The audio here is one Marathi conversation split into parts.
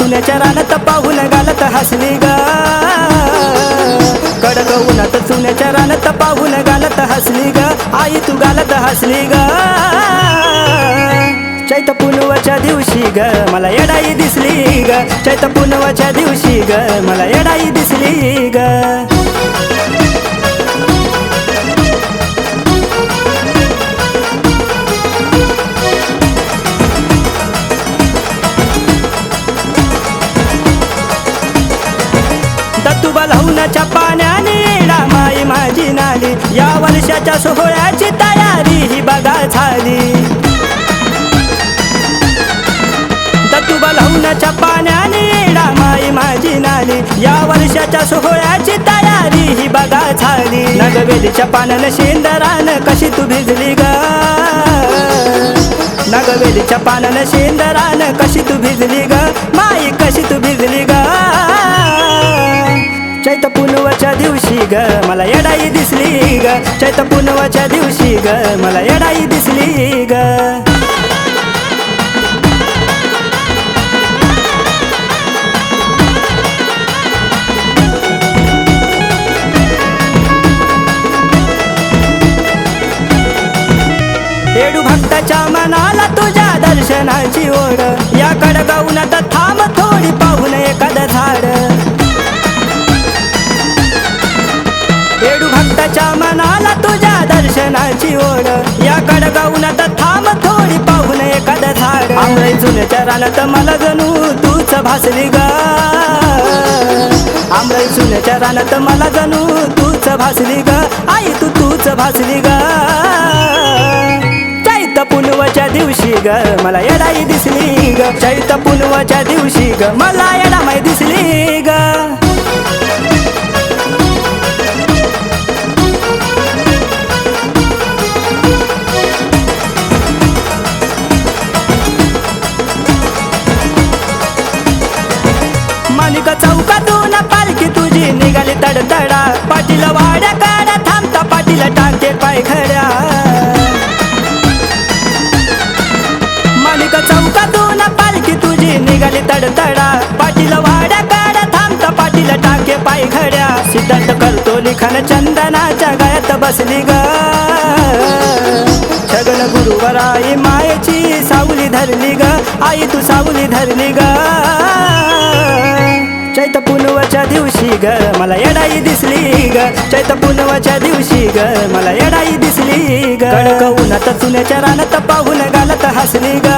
चुन्याच्या रानात पाहून गालत हसली ग, कडक उन्हात चुन्याच्या रानात पाहून गालत हसली ग, आई तू गालत हसली ग. चैत पुनवाच्या दिवशी ग मला येडाई दिसली ग, चैत पुनवाच्या दिवशी ग मला येडाई दिसली ग. दत्तूबा लावण्याच्या पाण्याने माई माझी नाली, या वर्षाच्या सोहळ्याची तयारी ही बघा झाली. दत्तूबा लावण्याच्या पाण्याने माई माझी नाली, या वर्षाच्या सोहळ्याची तयारी ही बघा झाली. नगवेलीच्या पानानं शेंदरानं कशी तू भिजली ग, नगवेलीच्या पानानं शेंदरानं कशी तू भिजली ग, माई कशी तू भिजली ग. चैत पुनवाच्या दिवशी ग मला येडाई दिसली ग, चैत पुनवाच्या दिवशी ग मला येडाई दिसली ग. येडू भक्ताच्या मनाला तुझ्या दर्शनाची ओढ, या कडगाऊनात थांब थोडी पाहून एखादं झाड. येडू भक्ताच्या मनाला तुझ्या दर्शनाची ओढ, या कडगाऊनात थांब थोडी पाहून एखादं झाड. आंबळी चुन्याच्या रानात मला जणू तूच भासली ग, आंबळी चुन्याच्या रानात मला जणू तूच भासली ग, आई तूच भासली ग. चैत पुनवाच्या दिवशी ग मला येडाई दिसली ग, चैत पुनवाच्या दिवशी ग मला येडामाई दिसली ग. माणिक चौकातून पालखी तुझी निघाली तडतडा, पाटील वाड्या काढा थांबता पाटील टाके पाय खड्या. माणिक चौकातून पालखी तुझी निघाली तडतडा, पाटील वाड्या काढा थांबता पाटील टाके पाय खड्या. सिद्धांत करतो लिखाण चंदनाच्या गळ्यात बसली ग, छगन गुरुवराई मायेची सावली धरली ग, आई तू सावली धरली ग. चैत पुनवाच्या दिवशी ग मला येडाई दिसली ग, चैत पुनवाच्या दिवशी ग मला येडाई दिसली ग. कडक उन्हात चुन्याच्या रानात पाहून गालत हसली ग,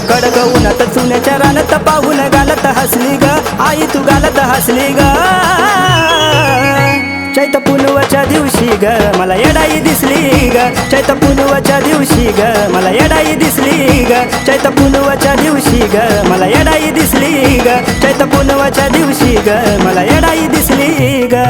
कडक उन्हात चुन्याच्या रानात पाहून गालत हसली ग, आई तू गालत हसली ग. चैत पुनवाच्या दिवशी ग मला येडाई दिसली ग, चैत पुनवाच्या दिवशी ग मला येडाई दिसली ग, चैत पुनवाच्या दिवशी ग मला येडाई दिसली ग, चैत पुनवाच्या दिवशी ग मला येडाई दिसली ग.